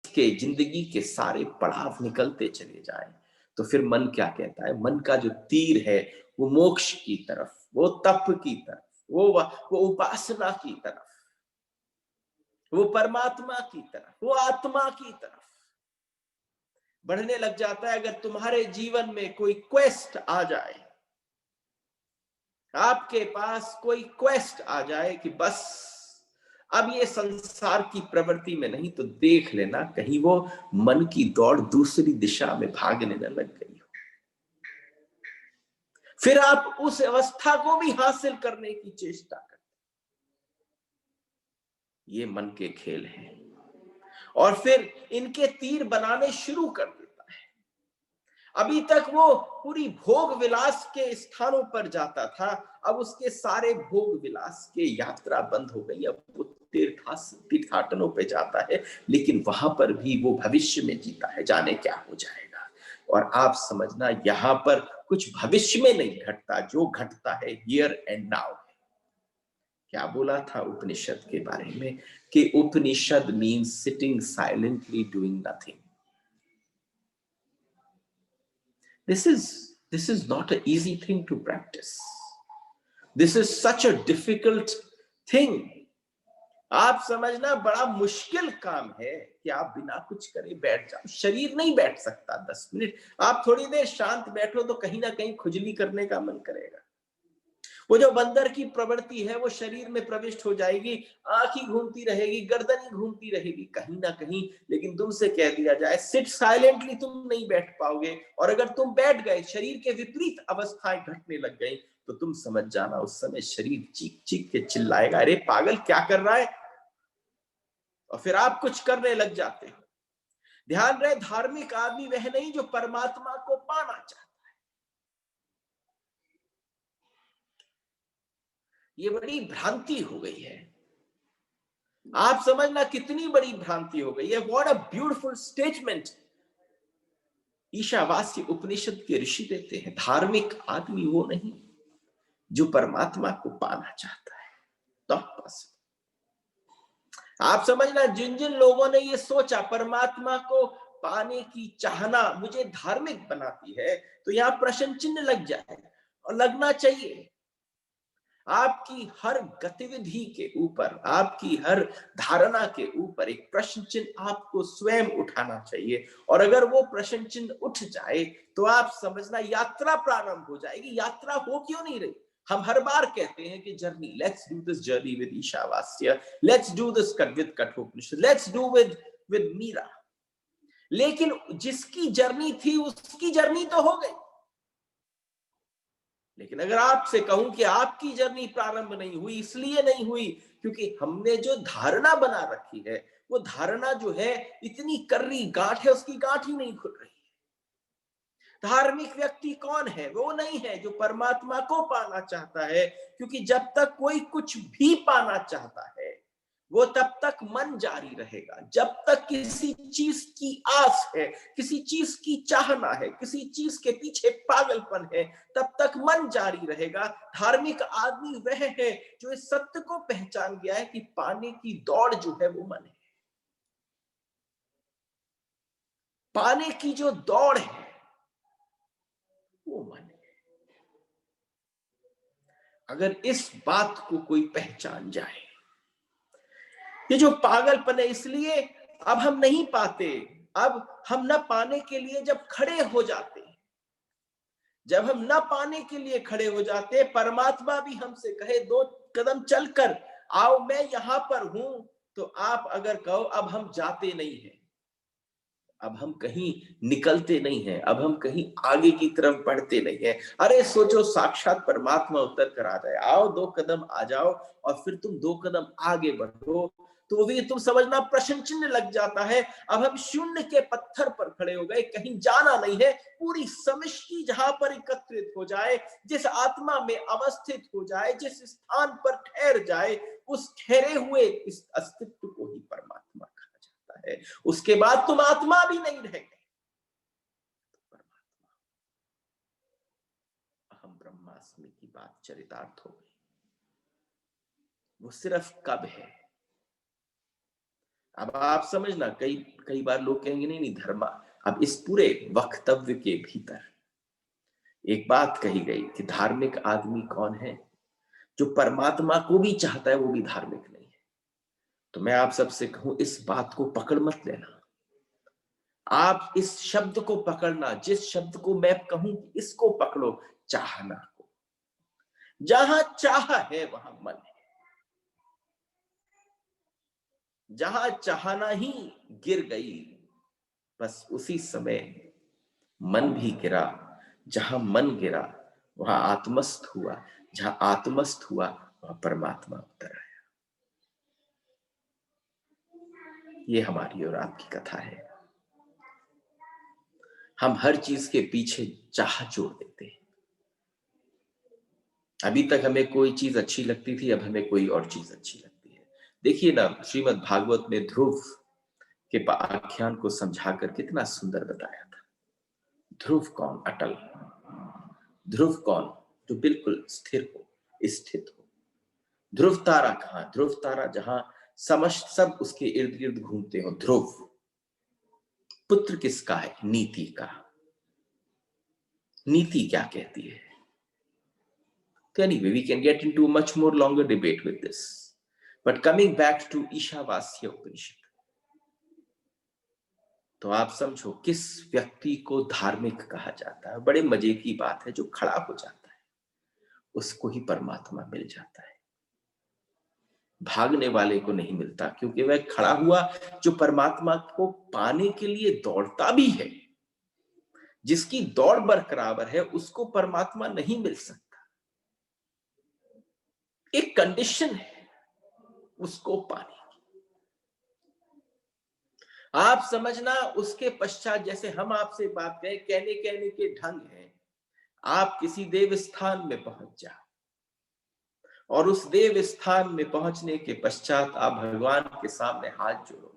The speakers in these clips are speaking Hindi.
के जिंदगी के सारे पड़ाव निकलते चले जाएं, तो फिर मन क्या कहता है? मन का जो तीर है वो मोक्ष की तरफ, वो तप की तरफ, वो उपासना की तरफ, वो परमात्मा की तरफ, वो आत्मा की तरफ बढ़ने लग जाता है। अगर तुम्हारे जीवन में कोई क्वेस्ट आ जाए, आपके पास कोई क्वेस्ट आ जाए कि बस अब ये संसार की प्रवृत्ति में नहीं, तो देख लेना कहीं वो मन की दौड़ दूसरी दिशा में भागने न लग गई हो। फिर आप उस अवस्था को भी हासिल करने की चेष्टा करते। ये मन के खेल हैं और फिर इनके तीर बनाने शुरू कर देता है। अभी तक वो पूरी भोग विलास के स्थानों पर जाता था, अब उसके सारे भोग विलास के यात्रा बंद हो गई। अब वो तीर्थाटनों पे जाता है, लेकिन वहां पर भी वो भविष्य में जीता है, जाने क्या हो जाएगा। और आप समझना, यहां पर कुछ भविष्य में नहीं घटता, जो घटता है हियर एंड नाउ। क्या बोला था उपनिषद के बारे में कि Upanishad means sitting silently doing nothing. This is not an easy thing to practice. This is such a difficult thing. आप समझना, बड़ा मुश्किल काम है कि आप बिना कुछ करे बैठ जाओ। शरीर नहीं बैठ सकता 10 मिनट। आप थोड़ी देर शांत बैठो तो कहीं ना कहीं खुजली करने का मन करेगा। वो जो बंदर की प्रवृत्ति है वो शरीर में प्रविष्ट हो जाएगी, आंख ही घूमती रहेगी, गर्दन ही घूमती रहेगी कहीं ना कहीं। लेकिन तुमसे कह दिया जाए सिट साइलेंटली, तुम नहीं बैठ पाओगे। और अगर तुम बैठ गए, शरीर के विपरीत अवस्थाएं घटने लग गई, तो तुम समझ जाना उस समय शरीर चीख चीख के चिल्लाएगा, अरे पागल क्या कर रहा है। और फिर आप कुछ करने लग जाते हो। ध्यान रहे, धार्मिक आदमी वह नहीं जो परमात्मा को पाना चाहता। ये बड़ी भ्रांति हो गई है। आप समझना कितनी बड़ी भ्रांति हो गई है। What a beautiful statement Ishavasya Upanishad के ऋषि देते हैं। धार्मिक आदमी वो नहीं जो परमात्मा को पाना चाहता है। तो बस आप समझना, जिन जिन लोगों ने ये सोचा परमात्मा को पाने की चाहना मुझे धार्मिक बनाती है, तो यहां प्रश्न चिन्ह लग जाए, और लगना चाहिए। आपकी हर गतिविधि के ऊपर, आपकी हर धारणा के ऊपर एक प्रश्न चिन्ह आपको स्वयं उठाना चाहिए। और अगर वो प्रश्न चिन्ह उठ जाए तो आप समझना यात्रा प्रारंभ हो जाएगी। यात्रा हो क्यों नहीं रही? हम हर बार कहते हैं कि journey, let's do this journey with Ishavasya, let's do this with Kathopanishad, let's do with Meera. लेकिन जिसकी जर्नी थी उसकी जर्नी तो हो गई। लेकिन अगर आपसे कहूं कि आपकी जर्नी प्रारंभ नहीं हुई, इसलिए नहीं हुई क्योंकि हमने जो धारणा बना रखी है, वो धारणा जो है इतनी कर्री गांठ है, उसकी गांठ ही नहीं खुल रही। धार्मिक व्यक्ति कौन है? वो नहीं है जो परमात्मा को पाना चाहता है, क्योंकि जब तक कोई कुछ भी पाना चाहता है वो तब तक मन जारी रहेगा। जब तक किसी चीज की आस है, किसी चीज की चाहना है, किसी चीज के पीछे पागलपन है, तब तक मन जारी रहेगा। धार्मिक आदमी वह है जो इस सत्य को पहचान गया है कि पाने की दौड़ जो है वो मन है। पाने की जो दौड़ है वो मन है। अगर इस बात को कोई पहचान जाए, ये जो पागलपन है, इसलिए अब हम नहीं पाते। अब हम न पाने के लिए जब खड़े हो जाते, जब हम न पाने के लिए खड़े हो जाते, परमात्मा भी हमसे कहे 2 कदम चलकर आओ मैं यहां पर हूं, तो आप अगर कहो अब हम जाते नहीं हैं, अब हम कहीं निकलते नहीं हैं, अब हम कहीं आगे की तरफ बढ़ते नहीं हैं। अरे सोचो, साक्षात परमात्मा उतर कर आ जाए, आओ 2 कदम आ जाओ और फिर तुम 2 कदम आगे बढ़ो, तो भी तुम समझना प्रश्न चिन्ह लग जाता है। अब हम शून्य के पत्थर पर खड़े हो गए, कहीं जाना नहीं है। पूरी समष्टि जहां पर एकत्रित हो जाए, जिस आत्मा में अवस्थित हो जाए, जिस स्थान पर ठहर जाए, उस ठहरे हुए इस अस्तित्व को ही परमात्मा कहा जाता है। उसके बाद तुम आत्मा भी नहीं रह गए। परमात्मा, अहम ब्रह्मास्मि की बात चरितार्थ हो गई। वो सिर्फ कब है? अब आप समझना, कई कई बार लोग कहेंगे नहीं नहीं धर्म, अब इस पूरे वक्तव्य के भीतर एक बात कही गई कि धार्मिक आदमी कौन है? जो परमात्मा को भी चाहता है वो भी धार्मिक नहीं है। तो मैं आप सबसे कहूं, इस बात को पकड़ मत लेना। आप इस शब्द को पकड़ना, जिस शब्द को मैं कहूं कि इसको पकड़ो, चाहना को। जहां चाह है वहां मन है। जहां चाहना ही गिर गई, बस उसी समय मन भी गिरा। जहां मन गिरा वहां आत्मस्थ हुआ, जहां आत्मस्थ हुआ वहां परमात्मा उतर आया। ये हमारी और आपकी कथा है। हम हर चीज के पीछे चाह जोड़ देते हैं। अभी तक हमें कोई चीज अच्छी लगती थी, अब हमें कोई और चीज अच्छी लगती है। देखिए ना, श्रीमद् भागवत में ध्रुव के आख्यान को समझाकर कितना सुंदर बताया था। ध्रुव कौन? अटल। ध्रुव कौन? जो बिल्कुल स्थिर हो, स्थित हो। ध्रुव तारा कहां? ध्रुव तारा जहां समस्त सब उसके इर्द गिर्द घूमते हो। ध्रुव पुत्र किसका है? नीति का। नीति क्या कहती है? तो anyway, we can get into a much more longer debate with this. But coming back to Ishavasya उपनिषद, तो आप समझो किस व्यक्ति को धार्मिक कहा जाता है। बड़े मजे की बात है, जो खड़ा हो जाता है उसको ही परमात्मा मिल जाता है। भागने वाले को नहीं मिलता, क्योंकि वह खड़ा हुआ जो परमात्मा को पाने के लिए दौड़ता भी है। जिसकी दौड़ बरकरार है उसको परमात्मा नहीं मिल सकता। एक कंडीशन है उसको पाने। आप समझना, उसके पश्चात जैसे हम आपसे बात करें, कहने कहने के ढंग है। आप किसी देव स्थान में पहुंच जाओ और उस देव स्थान में पहुंचने के पश्चात आप भगवान के सामने हाथ जोड़ो।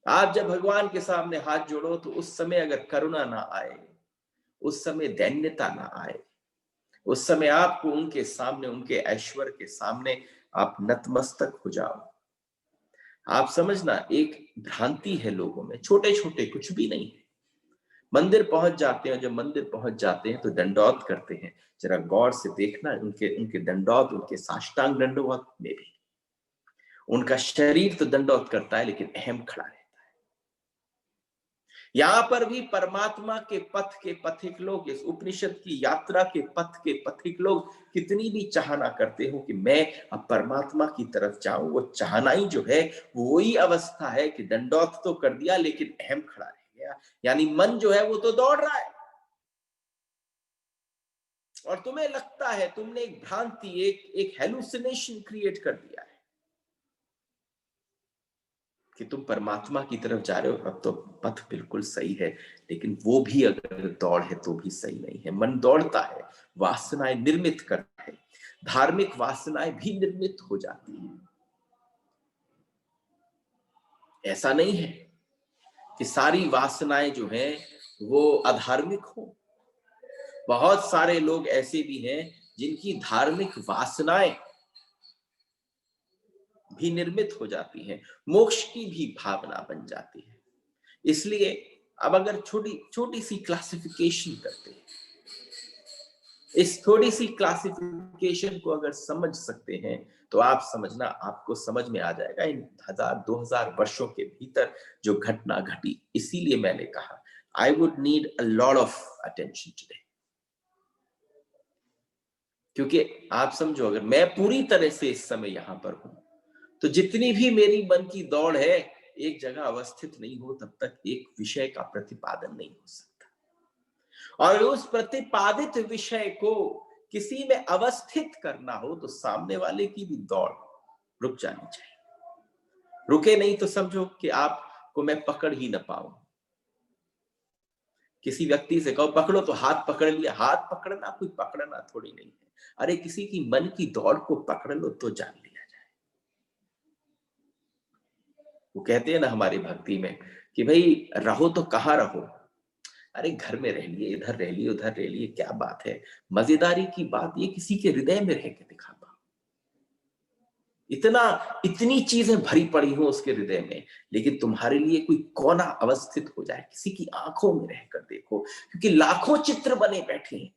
आप जब भगवान के सामने हाथ जोड़ो तो उस समय अगर करुणा ना आए, उस समय दैन्यता ना आए, उस समय आपको उनके सामने, उनके ऐश्वर्य के सामने आप नतमस्तक हो जाओ। आप समझना, एक भ्रांति है लोगों में, छोटे छोटे कुछ भी नहीं है। मंदिर पहुंच जाते हैं, जब मंदिर पहुंच जाते हैं तो दंडौत करते हैं। जरा गौर से देखना, उनके उनके दंडौत, उनके साष्टांग दंडवत में भी उनका शरीर तो दंडौत करता है लेकिन अहम खड़ा रहता है। यहां पर भी परमात्मा के पथ के पथिक लोग, इस उपनिषद की यात्रा के पथ के पथिक लोग कितनी भी चाहना करते हो कि मैं अब परमात्मा की तरफ जाऊं, वो चाहना ही जो है वही अवस्था है कि दंडौत तो कर दिया लेकिन अहम खड़ा रह गया। यानी मन जो है वो तो दौड़ रहा है और तुम्हें लगता है तुमने एक भ्रांति, एक हेलुसिनेशन क्रिएट कर दिया है कि तुम परमात्मा की तरफ जा रहे हो। अब तो पथ बिल्कुल सही है, लेकिन वो भी अगर दौड़ है तो भी सही नहीं है। मन दौड़ता है, वासनाएं निर्मित करता है, धार्मिक वासनाएं भी निर्मित हो जाती हैं। ऐसा नहीं है कि सारी वासनाएं जो हैं वो अधार्मिक हो। बहुत सारे लोग ऐसे भी हैं जिनकी धार्मिक वासनाएं भी निर्मित हो जाती हैं, मोक्ष की भी भावना बन जाती है। इसलिए अब अगर छोटी छोटी सी क्लासिफिकेशन करते हैं, इस थोड़ी सी क्लासिफिकेशन को अगर समझ सकते हैं तो आप समझना, आपको समझ में आ जाएगा इन 1000-2000 वर्षों के भीतर जो घटना घटी। इसीलिए मैंने कहा I would need a lot of attention today. क्योंकि आप समझो, अगर मैं पूरी तरह से इस समय यहां पर हूं तो जितनी भी मेरी मन की दौड़ है एक जगह अवस्थित नहीं हो तब तक एक विषय का प्रतिपादन नहीं हो सकता। और उस प्रतिपादित विषय को किसी में अवस्थित करना हो तो सामने वाले की भी दौड़ रुक जानी चाहिए। रुके नहीं तो समझो कि आपको मैं पकड़ ही ना पाऊं। किसी व्यक्ति से कहो पकड़ो तो हाथ पकड़ लिया। हाथ पकड़ना कोई पकड़ना थोड़ी नहीं है। अरे किसी की मन की दौड़ को पकड़ लो तो जान लिया जाए। वो कहते हैं ना हमारी भक्ति में कि भाई रहो तो कहां रहो। अरे घर में रह लिए, इधर रह लिए, उधर रह लिए, क्या बात है। मजेदारी की बात ये किसी के हृदय में रह के दिखा पाओ। इतनी चीजें भरी पड़ी हो उसके हृदय में, लेकिन तुम्हारे लिए कोई कोना अवस्थित हो जाए, किसी की आंखों में रहकर देखो, क्योंकि लाखों चित्र बने बैठे हैं।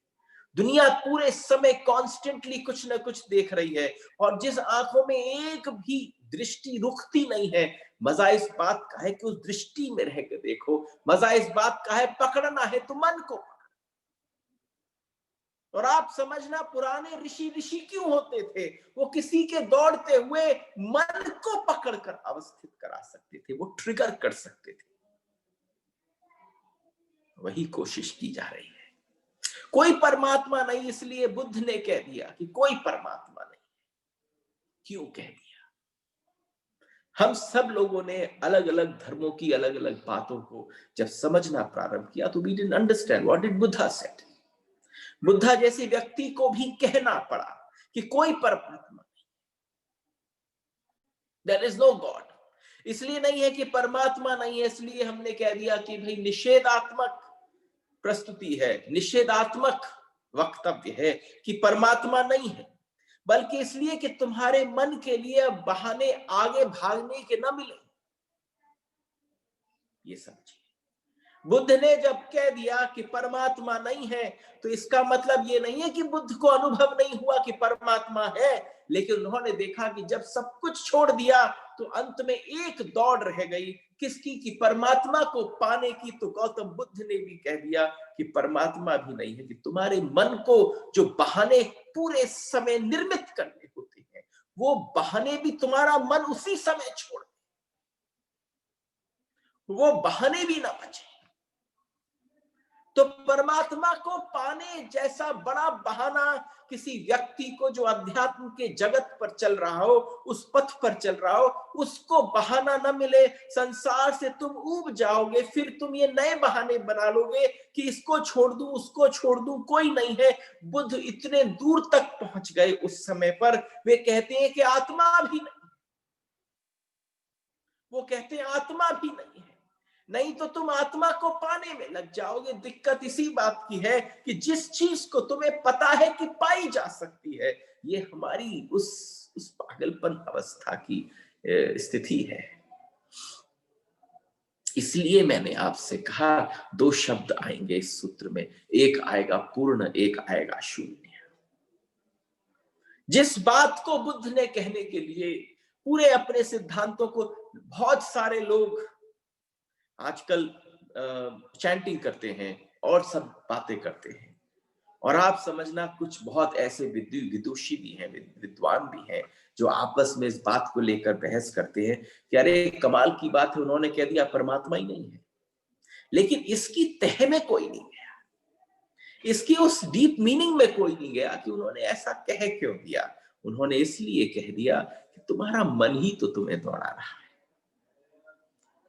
दुनिया पूरे समय कॉन्स्टेंटली कुछ ना कुछ देख रही है, और जिस आंखों में एक भी दृष्टि रुकती नहीं है, मजा इस बात का है कि उस दृष्टि में रहकर देखो। मजा इस बात का है, पकड़ना है तो मन को। और आप समझना, पुराने ऋषि क्यों होते थे? वो किसी के दौड़ते हुए मन को पकड़कर अवस्थित करा सकते थे, वो ट्रिगर कर सकते थे। वही कोशिश की जा रही है। कोई परमात्मा नहीं, इसलिए बुद्ध ने कह दिया कि कोई परमात्मा नहीं। क्यों कह दिया? हम सब लोगों ने अलग अलग धर्मों की अलग अलग बातों को जब समझना प्रारंभ किया, तो we didn't understand what did Buddha said. Buddha जैसे व्यक्ति को भी कहना पड़ा कि कोई परमात्मा नहीं, देयर इज नो गॉड। इसलिए नहीं है कि परमात्मा नहीं है, इसलिए हमने कह दिया कि भाई निषेधात्मक प्रस्तुति है, निषेधात्मक वक्तव्य है कि परमात्मा नहीं है, बल्कि इसलिए कि तुम्हारे मन के लिए बहाने आगे भागने के न मिले। ये समझिए, बुद्ध ने जब कह दिया कि परमात्मा नहीं है, तो इसका मतलब ये नहीं है कि बुद्ध को अनुभव नहीं हुआ कि परमात्मा है, लेकिन उन्होंने देखा कि जब सब कुछ छोड़ दिया तो अंत में एक दौड़ रह गई, किसकी? कि परमात्मा को पाने की। तो गौतम बुद्ध ने भी कह दिया कि परमात्मा भी नहीं है, कि तुम्हारे मन को जो बहाने पूरे समय निर्मित करने होते हैं, वो बहाने भी तुम्हारा मन उसी समय छोड़, वो बहाने भी ना बचे। तो परमात्मा को पाने जैसा बड़ा बहाना किसी व्यक्ति को जो अध्यात्म के जगत पर चल रहा हो, उस पथ पर चल रहा हो, उसको बहाना न मिले, संसार से तुम ऊब जाओगे। फिर तुम ये नए बहाने बना लोगे कि इसको छोड़ दूं, उसको छोड़ दूं, कोई नहीं है। बुद्ध इतने दूर तक पहुंच गए उस समय पर, वे कहते हैं कि आत्मा भी नहीं, वो कहते हैं आत्मा भी नहीं है। नहीं तो तुम आत्मा को पाने में लग जाओगे। दिक्कत इसी बात की है कि जिस चीज को तुम्हें पता है कि पाई जा सकती है, ये हमारी उस पागलपन अवस्था की स्थिति है। इसलिए मैंने आपसे कहा, दो शब्द आएंगे इस सूत्र में, एक आएगा पूर्ण, एक आएगा शून्य। जिस बात को बुद्ध ने कहने के लिए पूरे अपने सिद्धांतों को, बहुत सारे लोग आजकल चैंटिंग करते हैं और सब बातें करते हैं, और आप समझना कुछ बहुत ऐसे विदुषी भी हैं, विद्वान भी हैं, जो आपस में इस बात को लेकर बहस करते हैं कि अरे कमाल की बात है, उन्होंने कह दिया परमात्मा ही नहीं है। लेकिन इसकी तह में कोई नहीं गया, इसकी उस डीप मीनिंग में कोई नहीं गया कि उन्होंने ऐसा कह क्यों दिया। उन्होंने इसलिए कह दिया कि तुम्हारा मन ही तो तुम्हें दौड़ा रहा है।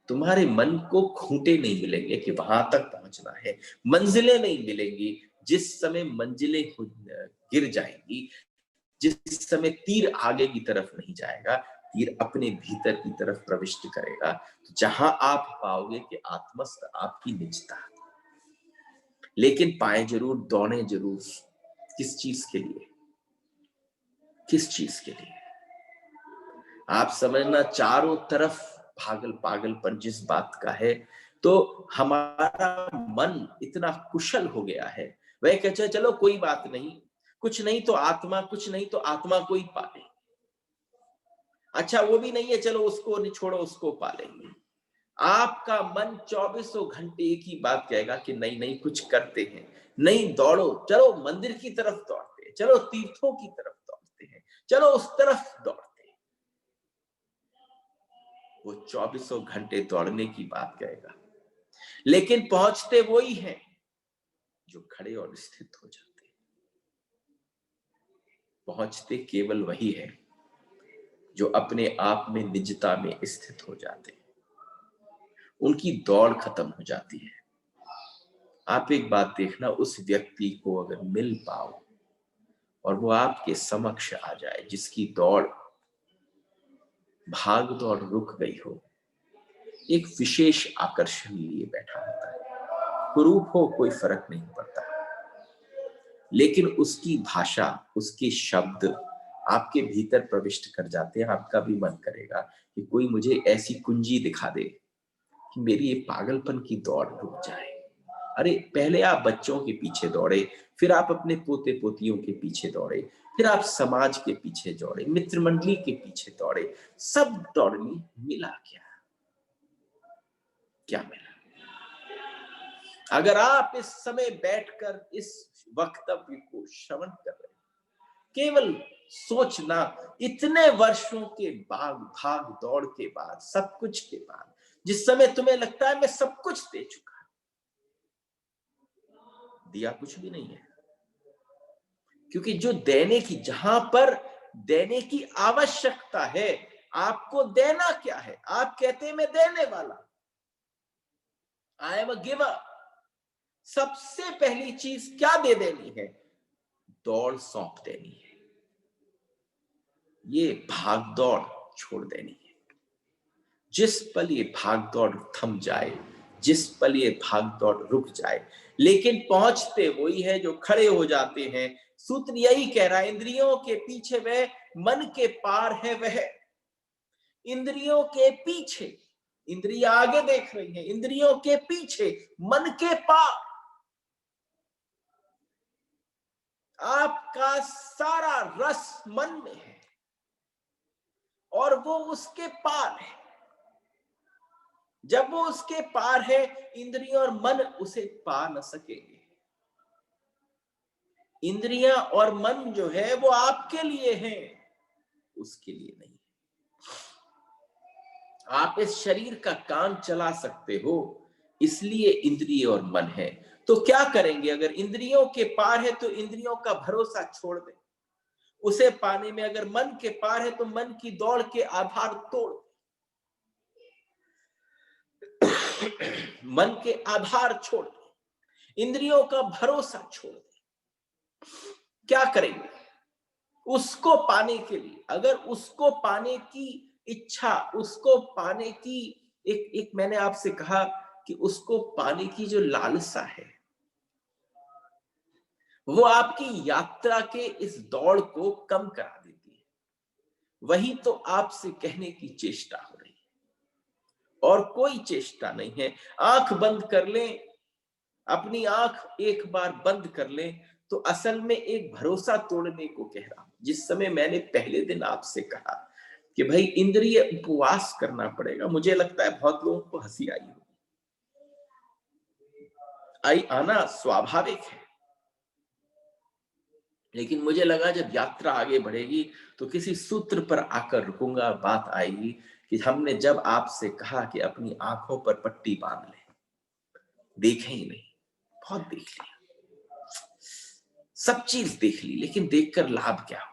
तुम्हारे मन को खूंटे नहीं मिलेंगे कि वहां तक पहुंचना है, मंजिलें नहीं मिलेंगी। जिस समय मंजिलें गिर जाएंगी, जिस समय तीर आगे की तरफ नहीं जाएगा, तीर अपने भीतर की तरफ प्रविष्ट करेगा, तो जहां आप पाओगे कि आत्मस्थ आपकी निजता। लेकिन पाए जरूर, दौड़े जरूर, किस चीज के लिए? किस चीज के लिए? आप समझना, चारों तरफ पागलपन जिस बात का है, तो हमारा मन इतना कुशल हो गया है, वह कहते चलो कोई बात नहीं, कुछ नहीं तो आत्मा, कुछ नहीं तो आत्मा को ही पाले। अच्छा वो भी नहीं है, चलो उसको नहीं छोड़ो, उसको पालेंगे। आपका मन 24 घंटे एक ही बात कहेगा कि नहीं नहीं कुछ करते हैं, नहीं दौड़ो, चलो मंदिर की तरफ दौड़ते हैं, चलो तीर्थों की तरफ दौड़ते हैं, चलो उस तरफ दौड़ते हैं। वो 24 घंटे दौड़ने की बात कहेगा, लेकिन पहुंचते वही हैं जो खड़े और स्थित हो जाते हैं। पहुंचते केवल वही है जो अपने आप में निजता में स्थित हो जाते हैं। उनकी दौड़ खत्म हो जाती है। आप एक बात देखना, उस व्यक्ति को अगर मिल पाओ और वो आपके समक्ष आ जाए, जिसकी दौड़, भाग दौड़ रुक गई हो, एक विशेष आकर्षण लिए बैठा होता है, कुरूप हो कोई फर्क नहीं पड़ता, लेकिन उसकी भाषा, उसके शब्द आपके भीतर प्रविष्ट कर जाते हैं। आपका भी मन करेगा कि कोई मुझे ऐसी कुंजी दिखा दे कि मेरी ये पागलपन की दौड़ रुक जाए। अरे पहले आप बच्चों के पीछे दौड़े, फिर आप अपने पोते पोतियों के पीछे दौड़े, फिर आप समाज के पीछे दौड़े, मित्र मंडली के पीछे दौड़े, सब दौड़ ली, मिला क्या? क्या मिला? अगर आप इस समय बैठकर इस वक्तव्य को श्रवण कर रहे, केवल सोचना, इतने वर्षों के बाद, भाग दौड़ के बाद, सब कुछ के बाद, जिस समय तुम्हें लगता है मैं सब कुछ दे चुका, दिया कुछ भी नहीं है। क्योंकि जो देने की, जहां पर देने की आवश्यकता है, आपको देना क्या है? आप कहते हैं मैं देने वाला, आई एम अ गिवर। सबसे पहली चीज क्या दे देनी है? दौड़ सौंप देनी है, ये भाग दौड़ छोड़ देनी है। जिस पल ये भाग दौड़ थम जाए, जिस पल ये भाग दौड़ रुक जाए, लेकिन पहुंचते वही है जो खड़े हो जाते हैं। सूत्र यही कह रहा है, इंद्रियों के पीछे वह, मन के पार है वह। इंद्रियों के पीछे, इंद्रियां आगे देख रही हैं, इंद्रियों के पीछे मन के पार। आपका सारा रस मन में है और वो उसके पार है। जब वो उसके पार है, इंद्रियां और मन उसे पा न सकेंगे। इंद्रियां और मन जो है वो आपके लिए हैं, उसके लिए नहीं। आप इस शरीर का काम चला सकते हो, इसलिए इंद्रिय और मन है। तो क्या करेंगे? अगर इंद्रियों के पार है तो इंद्रियों का भरोसा छोड़ दें, उसे पाने में। अगर मन के पार है तो मन की दौड़ के आधार तोड़ दें, मन के आधार छोड़ दें, इंद्रियों का भरोसा छोड़ दें। क्या करेंगे उसको पाने के लिए? अगर उसको पाने की इच्छा, उसको पाने की एक मैंने आपसे कहा कि उसको पाने की जो लालसा है, वो आपकी यात्रा के इस दौड़ को कम करा देती है। वही तो आपसे कहने की चेष्टा हो रही है, और कोई चेष्टा नहीं है। आंख बंद कर लें, अपनी आंख एक बार बंद कर लें, तो असल में एक भरोसा तोड़ने को कह रहा हूं। जिस समय मैंने पहले दिन आपसे कहा कि भाई इंद्रिय उपवास करना पड़ेगा, मुझे लगता है बहुत लोगों को हंसी आई हो, आना स्वाभाविक है। लेकिन मुझे लगा जब यात्रा आगे बढ़ेगी तो किसी सूत्र पर आकर रुकूंगा, बात आएगी कि हमने जब आपसे कहा कि अपनी आंखों पर पट्टी बांध ले, देखें ही नहीं, बहुत देख लिया, सब चीज देख ली, लेकिन देखकर लाभ क्या होगा?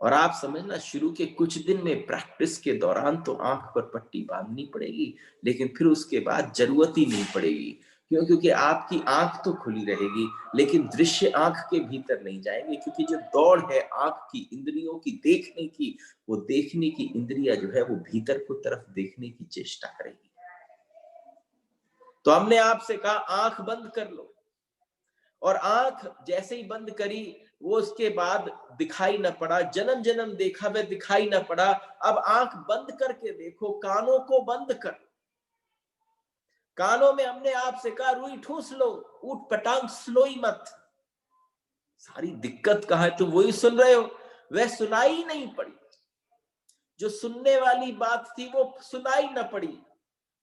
और आप समझना, शुरू के कुछ दिन में प्रैक्टिस के दौरान तो आंख पर पट्टी बांधनी पड़ेगी, लेकिन फिर उसके बाद जरूरत ही नहीं पड़ेगी। क्यों? क्योंकि आपकी आंख तो खुली रहेगी, लेकिन दृश्य आंख के भीतर नहीं जाएंगे। क्योंकि जो दौड़ है आंख की, इंद्रियों की देखने की, वो देखने की इंद्रिया जो है वो भीतर को तरफ देखने की चेष्टा करेगी। तो हमने आपसे कहा आंख बंद कर लो, और आंख जैसे ही बंद करी, वो उसके बाद दिखाई न पड़ा। जन्म जन्म देखा वह दिखाई न पड़ा। अब आंख बंद करके देखो, कानों को बंद कर। कानों में हमने आपसे कहा रुई ठूस लो, ऊट पटांग स्लोई मत। सारी दिक्कत कहां है? तो वही सुन रहे हो, वह सुनाई नहीं पड़ी। जो सुनने वाली बात थी वो सुनाई न पड़ी,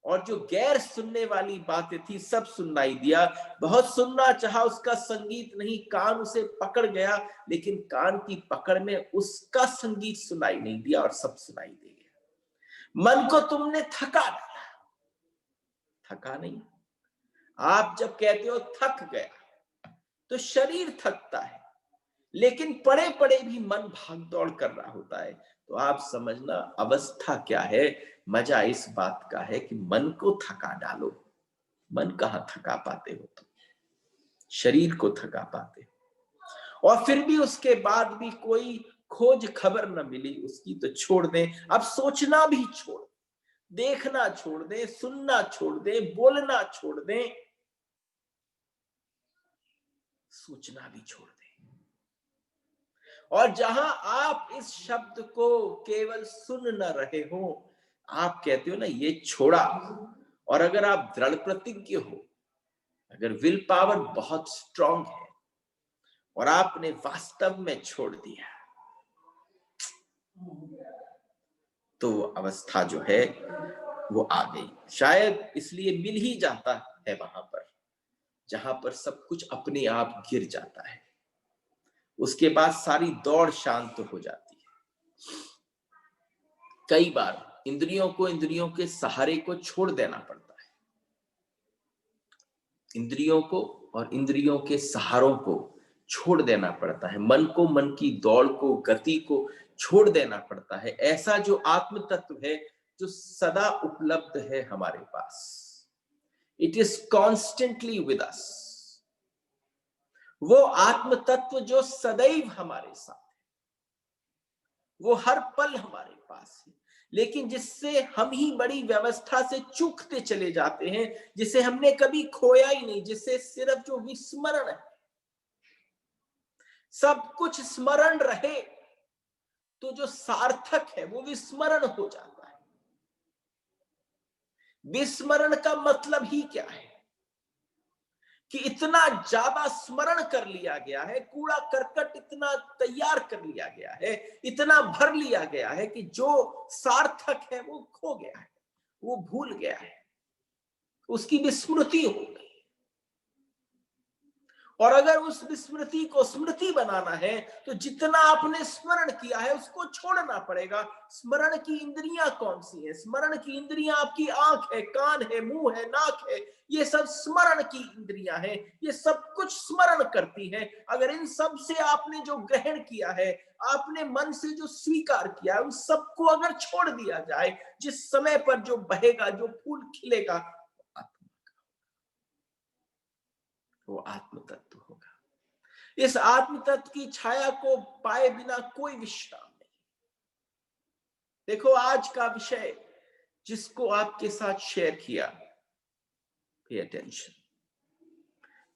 और जो गैर सुनने वाली बातें थी सब सुनाई दिया। बहुत सुनना चाहा, उसका संगीत नहीं, कान उसे पकड़ गया, लेकिन कान की पकड़ में उसका संगीत सुनाई नहीं दिया और सब सुनाई दे गया। मन को तुमने थका डाला, थका नहीं। आप जब कहते हो थक गया, तो शरीर थकता है, लेकिन पड़े पड़े भी मन भाग दौड़ कर रहा होता है। तो आप समझना अवस्था क्या है। मजा इस बात का है कि मन को थका डालो। मन कहां थका पाते हो तुम? शरीर को थका पाते हो। और फिर भी उसके बाद भी कोई खोज खबर न मिली उसकी, तो छोड़ दें। अब सोचना भी छोड़, देखना छोड़ दें, सुनना छोड़ दें, बोलना छोड़ दें, सोचना भी छोड़ दें। और जहां आप इस शब्द को केवल सुन न रहे हो, आप कहते हो ना ये छोड़ा, और अगर आप दृढ़ प्रतिज्ञ हो, अगर विल पावर बहुत स्ट्रांग है और आपने वास्तव में छोड़ दिया, तो वो अवस्था जो है वो आ गई। शायद इसलिए मिल ही जाता है वहां पर जहां पर सब कुछ अपने आप गिर जाता है, उसके बाद सारी दौड़ शांत हो जाती है। कई बार इंद्रियों को इंद्रियों के सहारे को छोड़ देना पड़ता है, इंद्रियों को और इंद्रियों के सहारों को छोड़ देना पड़ता है, मन को मन की दौड़ को, गति को छोड़ देना पड़ता है। ऐसा जो आत्म तत्व है जो सदा उपलब्ध है हमारे पास, it is constantly with us, वो आत्म तत्व जो सदैव हमारे साथ है, वो हर पल हमारे पास है, लेकिन जिससे हम ही बड़ी व्यवस्था से चूकते चले जाते हैं, जिसे हमने कभी खोया ही नहीं, जिससे सिर्फ जो विस्मरण है, सब कुछ स्मरण रहे तो जो सार्थक है वो विस्मरण हो जाता है। विस्मरण का मतलब ही क्या है कि इतना ज्यादा स्मरण कर लिया गया है, कूड़ा करकट इतना तैयार कर लिया गया है, इतना भर लिया गया है कि जो सार्थक है वो खो गया है, वो भूल गया है, उसकी विस्मृति हो गई। और अगर उस विस्मृति को स्मृति बनाना है तो जितना आपने स्मरण किया है उसको छोड़ना पड़ेगा। स्मरण की इंद्रियां कौन सी है? स्मरण की इंद्रियां आपकी आंख है, कान है, मुंह है, नाक है, ये सब स्मरण की इंद्रियां हैं, ये सब कुछ स्मरण करती हैं। अगर इन सब से आपने जो ग्रहण किया है, आपने मन से जो स्वीकार किया है, उन सबको अगर छोड़ दिया जाए, जिस समय पर जो बहेगा, जो फूल खिलेगा, वो आत्म तत्व होगा। इस आत्म तत्व की छाया को पाए बिना कोई विश्राम नहीं। देखो आज का विषय जिसको आपके साथ शेयर किया, पे अटेंशन,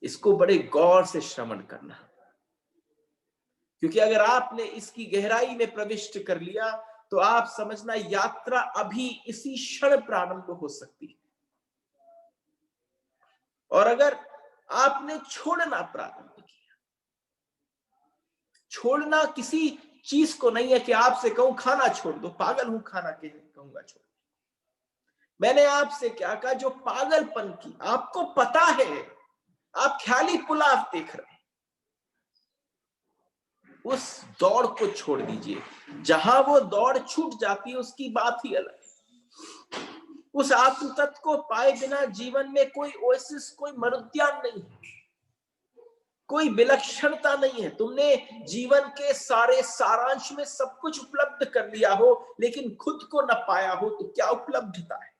इसको बड़े गौर से श्रवण करना, क्योंकि अगर आपने इसकी गहराई में प्रविष्ट कर लिया तो आप समझना यात्रा अभी इसी क्षण प्रारंभ हो सकती है। और अगर आपने छोड़ना प्रारंभ किया, छोड़ना किसी चीज को नहीं है कि आपसे कहूं खाना छोड़ दो, पागल हूं खाना के कहूंगा छोड़। मैंने आपसे क्या कहा, जो पागलपन की आपको पता है, आप ख्याली पुलाव देख रहे हैं, उस दौड़ को छोड़ दीजिए। जहां वो दौड़ छूट जाती है उसकी बात ही अलग है। उस आत्म तत्व को पाए बिना जीवन में कोई ओएसिस, कोई मरुद्यान नहीं है, कोई विलक्षणता नहीं है। तुमने जीवन के सारे सारांश में सब कुछ उपलब्ध कर लिया हो, लेकिन खुद को न पाया हो तो क्या उपलब्धता है?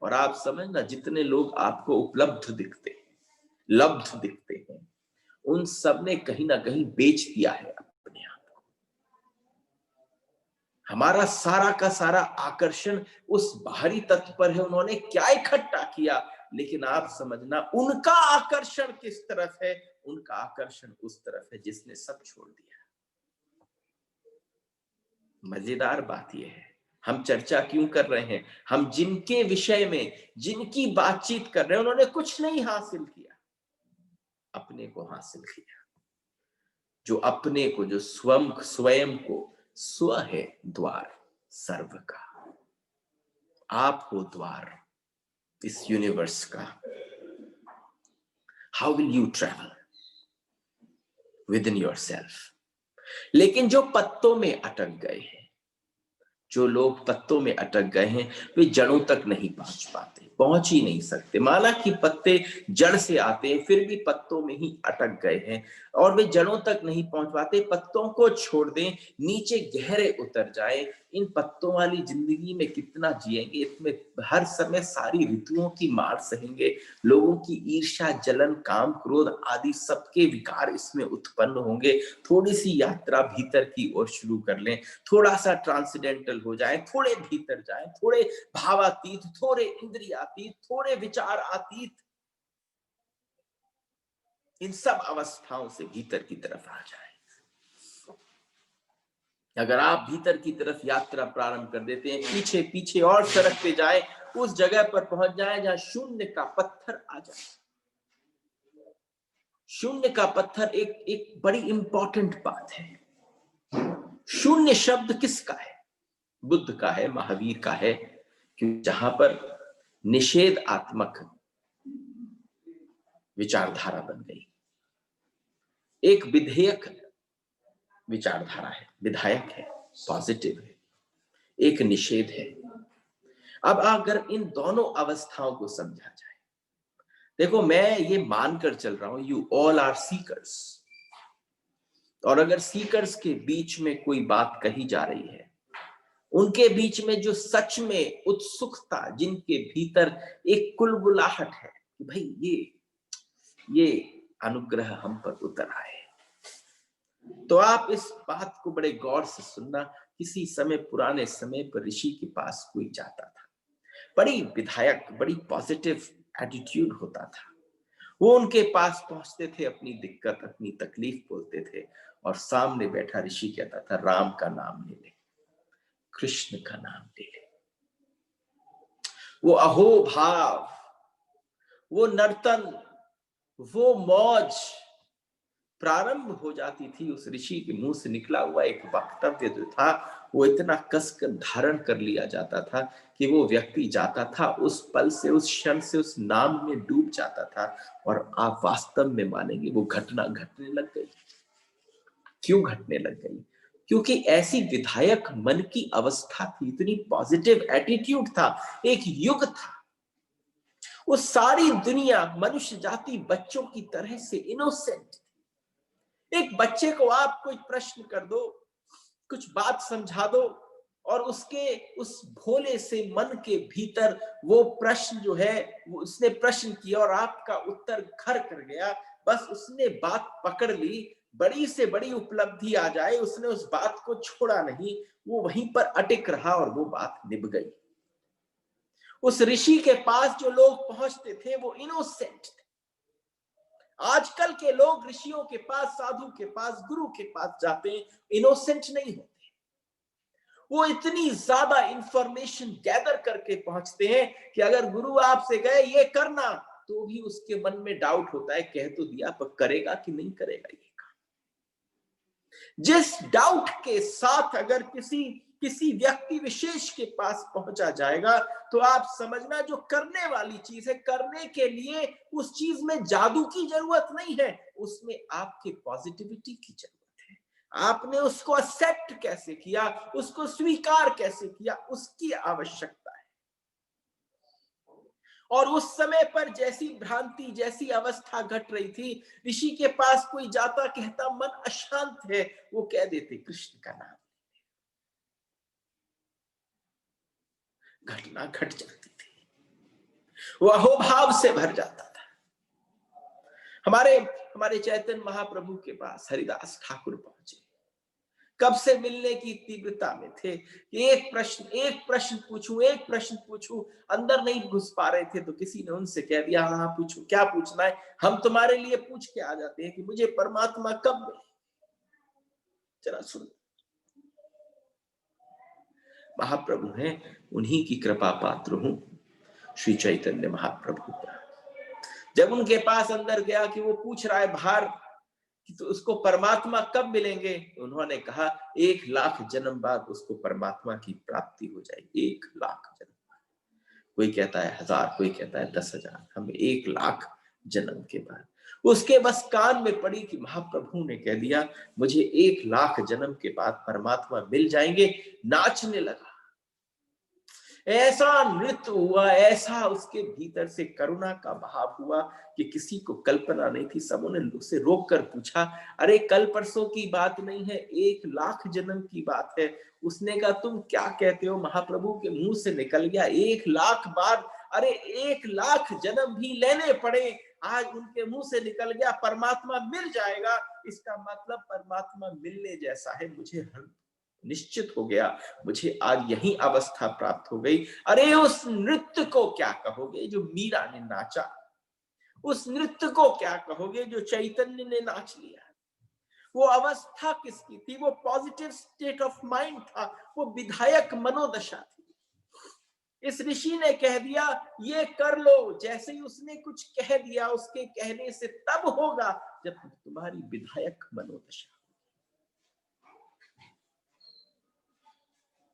और आप समझना, जितने लोग आपको उपलब्ध दिखते हैं, लब्ध दिखते हैं, उन सब ने कहीं ना कहीं बेच दिया है अपने आप को। हमारा सारा का सारा आकर्षण उस बाहरी तत्व पर है, उन्होंने क्या इकट्ठा किया, लेकिन आप समझना उनका आकर्षण किस तरफ है? उनका आकर्षण उस तरफ है जिसने सब छोड़ दिया। मजेदार बात यह है, हम चर्चा क्यों कर रहे हैं? हम जिनके विषय में, जिनकी बातचीत कर रहे हैं, उन्होंने कुछ नहीं हासिल किया, अपने को हासिल किया। जो अपने को, जो स्वयं को, स्व है द्वार सर्व का। आप हो द्वार इस यूनिवर्स का। How will you travel with in your self? लेकिन जो पत्तों में अटक गए हैं, जो लोग पत्तों में अटक गए हैं, वे जड़ों तक नहीं पहुंच पाते, पहुंच ही नहीं सकते। माना कि पत्ते जड़ से आते हैं, फिर भी पत्तों में ही अटक गए हैं और वे जड़ों तक नहीं पहुंच पाते। पत्तों को छोड़ दें, नीचे गहरे उतर जाएं। इन पत्तों वाली जिंदगी में कितना जिएंगे? इसमें हर समय सारी ऋतुओं की मार सहेंगे, लोगों की ईर्ष्या, जलन, काम, क्रोध आदि सबके विकार इसमें उत्पन्न होंगे। थोड़ी सी यात्रा भीतर की ओर शुरू कर लें, थोड़ा सा ट्रांसेंडेंटल हो जाए, थोड़े भीतर जाए, थोड़े भावातीत, थोड़े इंद्रियातीत, थोड़े विचार अतीत, इन सब अवस्थाओं से भीतर की तरफ आ जाए। अगर आप भीतर की तरफ यात्रा प्रारंभ कर देते हैं, पीछे पीछे और सरकते जाए, उस जगह पर पहुंच जाए जहां शून्य का पत्थर आ जाए। शून्य का पत्थर एक एक बड़ी इंपॉर्टेंट बात है। शून्य शब्द किसका है? बुद्ध का है, महावीर का है, कि जहां पर निषेधात्मक विचारधारा बन गई। एक विधेयक विचारधारा है, विधायक है, पॉजिटिव है, एक निषेध है। अब अगर इन दोनों अवस्थाओं को समझा जाए, देखो मैं ये मानकर चल रहा हूं यू ऑल आर सीकर्स, और अगर सीकर्स के बीच में कोई बात कही जा रही है, उनके बीच में जो सच में उत्सुकता, जिनके भीतर एक कुलबुलाहट है कि भाई ये अनुग्रह हम पर उतर आए, तो आप इस बात को बड़े गौर से सुनना। किसी समय, पुराने समय पर ऋषि के पास कोई जाता था, बड़ी विधायक, बड़ी पॉजिटिव एटीट्यूड होता था, वो उनके पास पहुंचते थे, अपनी दिक्कत, अपनी तकलीफ बोलते थे, और सामने बैठा ऋषि कहता था राम का नाम ले ले, कृष्ण का नाम ले ले। वो अहोभाव, वो नर्तन, वो मौज प्रारंभ हो जाती थी। उस ऋषि के मुंह से निकला हुआ एक वक्तव्य जो था, वो इतना कसकर धारण कर लिया जाता था कि वो व्यक्ति जाता था, उस पल से, उस क्षण से उस नाम में डूब जाता था, और आप वास्तव में मानेंगे वो घटना घटने लग गई। क्यों घटने लग गई? क्योंकि ऐसी विधायक मन की अवस्था थी, इतनी पॉजिटिव एटीट्यूड था, एक युग था। वो सारी दुनिया मनुष्य जाति बच्चों की तरह से इनोसेंट। एक बच्चे को आप कोई प्रश्न कर दो, कुछ बात समझा दो, और उसके उस भोले से मन के भीतर वो प्रश्न जो है, वो उसने प्रश्न किया और आपका उत्तर घर कर गया। बस उसने बात पकड़ ली, बड़ी से बड़ी उपलब्धि आ जाए, उसने उस बात को छोड़ा नहीं, वो वहीं पर अटक रहा और वो बात निभ गई। उस ऋषि के पास जो लोग पहुंचते थे वो इनोसेंट थे। आजकल के लोग ऋषियों के पास, साधु के पास, गुरु के पास जाते हैं, इनोसेंट नहीं होते। वो इतनी ज्यादा इंफॉर्मेशन गैदर करके पहुंचते हैं कि अगर गुरु आपसे गए ये करना, तो भी उसके मन में डाउट होता है, कह तो दिया पर करेगा कि नहीं करेगा ये काम। जिस डाउट के साथ अगर किसी व्यक्ति विशेष के पास पहुंचा जाएगा, तो आप समझना जो करने वाली चीज है, करने के लिए उस चीज में जादू की जरूरत नहीं है, उसमें आपके पॉजिटिविटी की जरूरत है। आपने उसको एक्सेप्ट कैसे किया, उसको स्वीकार कैसे किया, उसकी आवश्यकता है। और उस समय पर जैसी भ्रांति, जैसी अवस्था घट रही थी, ऋषि के पास कोई जाता, कहता मन अशांत है, वो कह देते कृष्ण का नाम, घटना घट जाती थी, वो अहोभाव से भर जाता था। हमारे चैतन्य महाप्रभु के पास हरिदास ठाकुर पहुंचे, कब से मिलने की तीव्रता में थे कि एक प्रश्न पूछूं, अंदर नहीं घुस पा रहे थे, तो किसी ने उनसे कह दिया हाँ पूछो, क्या पूछना है, हम तुम्हारे लिए पूछ के आ जाते हैं कि मुझे परमात्मा कब मिले, जरा सुन। महाप्रभु हैं, उन्हीं की कृपा पात्र हूं, श्री चैतन्य महाप्रभु का। जब उनके पास अंदर गया कि वो पूछ रहा है बाहर कि तो उसको परमात्मा कब मिलेंगे, उन्होंने कहा 1,00,000 जन्म बाद उसको परमात्मा की प्राप्ति हो जाएगी। 1,00,000 जन्म, कोई कहता है 1000, कोई कहता है 10,000, हम 1,00,000 जन्म के बाद। उसके बस कान में पड़ी कि महाप्रभु ने कह दिया मुझे 1,00,000 जन्म के बाद परमात्मा मिल जाएंगे। नाचने लगा, ऐसा नृत्य हुआ, ऐसा उसके भीतर से करुणा का भाव हुआ कि किसी को कल्पना नहीं थी। सबों ने उसे रोक कर पूछा, अरे कल परसों की बात नहीं है, 1,00,000 जन्म की बात है। उसने कहा तुम क्या कहते हो? महाप्रभु के मुंह से निकल गया 1,00,000 बार। अरे 1,00,000 जन्म भी लेने पड़े, आज उनके मुंह से निकल गया परमात्मा मिल जाएगा। इसका मतलब परमात्मा मिलने जैसा है, मुझे निश्चित हो गया, मुझे आज यही अवस्था प्राप्त हो गई। अरे उस नृत्य को क्या कहोगे जो मीरा ने नाचा? उस नृत्य को क्या कहोगे जो चैतन्य ने नाच लिया? वो अवस्था किसकी थी? वो पॉजिटिव स्टेट ऑफ माइंड था, वो विधायक मनोदशा थी। इस ऋषि ने कह दिया ये कर लो, जैसे ही उसने कुछ कह दिया, उसके कहने से तब होगा जब तुम्हारी विधायक मनोदशा।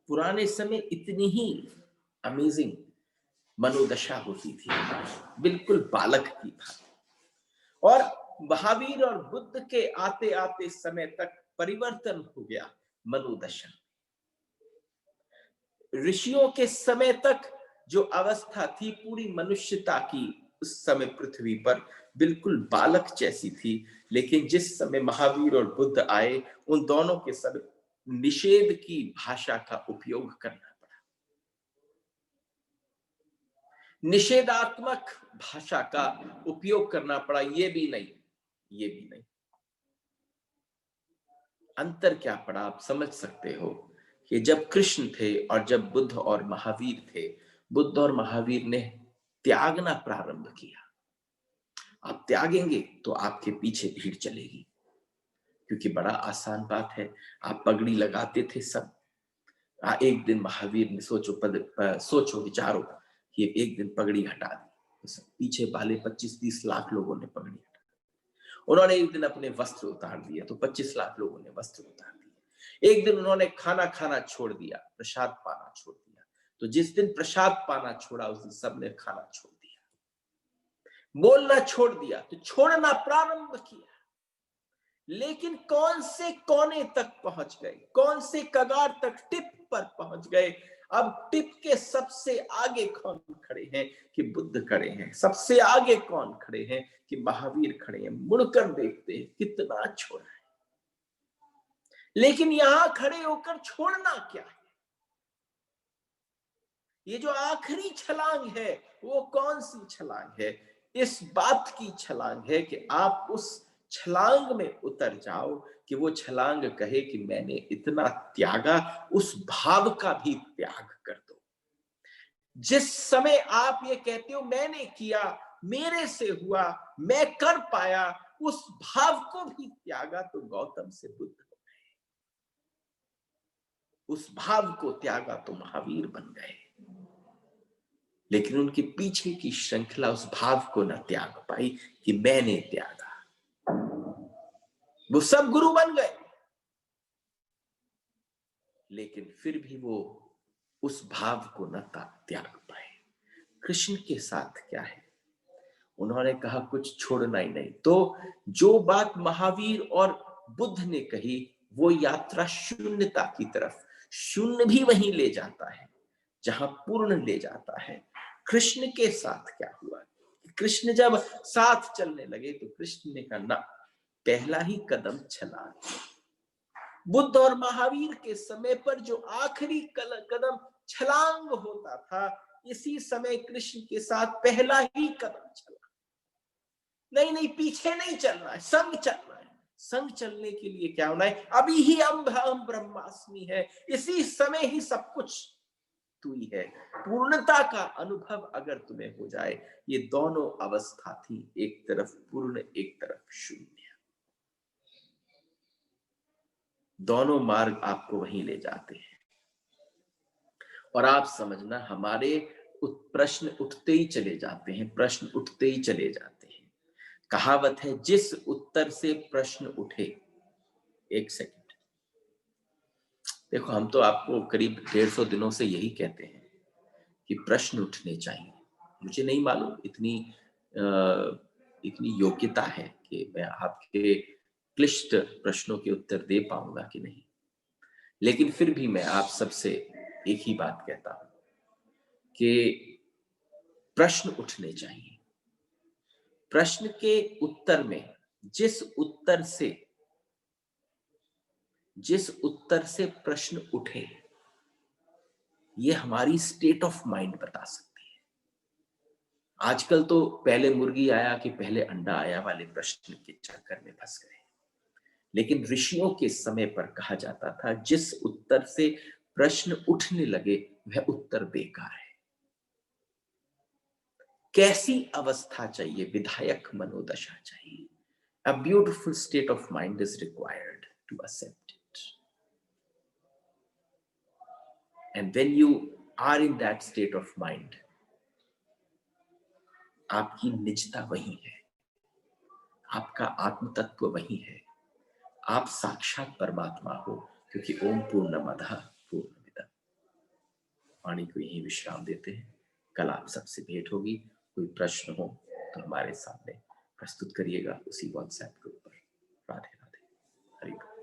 पुराने समय इतनी ही अमेजिंग मनोदशा होती थी, बिल्कुल बालक की था। और महावीर और बुद्ध के आते आते समय तक परिवर्तन हो गया मनोदशा। ऋषियों के समय तक जो अवस्था थी पूरी मनुष्यता की, उस समय पृथ्वी पर बिल्कुल बालक जैसी थी। लेकिन जिस समय महावीर और बुद्ध आए, उन दोनों के समय निषेध की भाषा का उपयोग करना पड़ा, निषेधात्मक भाषा का उपयोग करना पड़ा। ये भी नहीं, ये भी नहीं। अंतर क्या पड़ा आप समझ सकते हो कि जब कृष्ण थे और जब बुद्ध और महावीर थे, बुद्ध और महावीर ने त्यागना प्रारंभ किया। आप त्यागेंगे तो आपके पीछे भीड़ चलेगी, क्योंकि बड़ा आसान बात है। आप पगड़ी लगाते थे सब, एक दिन महावीर ने सोचो विचारो कि एक दिन पगड़ी हटा दी, तो पीछे वाले 25-30 लाख लोगों ने पगड़ी हटा दी। उन्होंने एक दिन अपने वस्त्र उतार दिए तो 25 लाख लोगों ने वस्त्र उतार दिए। एक दिन उन्होंने खाना खाना छोड़ दिया, प्रसाद पाना छोड़ दिया, तो जिस दिन प्रसाद पाना छोड़ा उस दिन सबने खाना छोड़ दिया, बोलना छोड़ दिया, तो छोड़ना प्रारंभ किया। लेकिन कौन से कोने तक पहुंच गए, कौन से कगार तक, टिप पर पहुंच गए। अब टिप के सबसे आगे कौन खड़े हैं कि बुद्ध खड़े हैं, सबसे आगे कौन खड़े हैं कि महावीर खड़े हैं। मुड़कर देखते हैं कितना छोड़ा है, लेकिन यहां खड़े होकर छोड़ना क्या है? ये जो आखिरी छलांग है वो कौन सी छलांग है? इस बात की छलांग है कि आप उस छलांग में उतर जाओ कि वो छलांग कहे कि मैंने इतना त्यागा, उस भाव का भी त्याग कर दो। जिस समय आप ये कहते हो मैंने किया, मेरे से हुआ, मैं कर पाया, उस भाव को भी त्यागा तो गौतम से बुद्ध हो गए। उस भाव को त्यागा तो महावीर बन गए। लेकिन उनके पीछे की श्रृंखला उस भाव को न त्याग पाई कि मैंने त्यागा। वो सब गुरु बन गए, लेकिन फिर भी वो उस भाव को न त्याग पाए। कृष्ण के साथ क्या है? उन्होंने कहा कुछ छोड़ना ही नहीं। तो जो बात महावीर और बुद्ध ने कही, वो यात्रा शून्यता की तरफ, शून्य भी वहीं ले जाता है जहां पूर्ण ले जाता है। कृष्ण के साथ क्या हुआ? कृष्ण जब साथ चलने लगे तो कृष्ण ने कहा ना, पहला ही कदम चला। बुद्ध और महावीर के समय पर जो आखिरी कदम छलांग होता था, इसी समय कृष्ण के साथ पहला ही कदम चला। नहीं नहीं, पीछे नहीं चलना है, संग चलना है। संग चलने के लिए क्या होना है? अभी ही अहम ब्रह्मास्मि है, इसी समय ही सब कुछ तू ही है। पूर्णता का अनुभव अगर तुम्हें हो जाए, ये दोनों अवस्था थी, एक तरफ पूर्ण, एक तरफ शून्य। दोनों मार्ग आपको वहीं ले जाते हैं। और आप समझना, हमारे प्रश्न उठते ही चले जाते हैं, प्रश्न उठते ही चले जाते हैं। कहावत है, जिस उत्तर से प्रश्न उठे। एक सेकंड देखो, हम तो आपको करीब 150 दिनों से यही कहते हैं कि प्रश्न उठने चाहिए। मुझे नहीं मालूम इतनी योग्यता है कि मैं आपके क्लिष्ट प्रश्नों के उत्तर दे पाऊंगा कि नहीं, लेकिन फिर भी मैं आप सबसे एक ही बात कहता हूं कि प्रश्न उठने चाहिए। प्रश्न के उत्तर में जिस उत्तर से प्रश्न उठे, ये हमारी स्टेट ऑफ माइंड बता सकती है। आजकल तो पहले मुर्गी आया कि पहले अंडा आया वाले प्रश्न के चक्कर में फंस गए। लेकिन ऋषियों के समय पर कहा जाता था, जिस उत्तर से प्रश्न उठने लगे वह उत्तर बेकार है। कैसी अवस्था चाहिए? विधायक मनोदशा चाहिए। A beautiful state of mind is required to accept it. And when you are in that state of mind, आपकी निजता वही है, आपका आत्म तत्व वही है, आप साक्षात परमात्मा हो, क्योंकि ओम पूर्णमदः पूर्णमिदम्। वाणी को यही विश्राम देते हैं। कल आप सबसे भेंट होगी। कोई प्रश्न हो तो हमारे सामने प्रस्तुत करिएगा उसी व्हाट्सएप ग्रुप पर। राधे राधे, हरि बोल।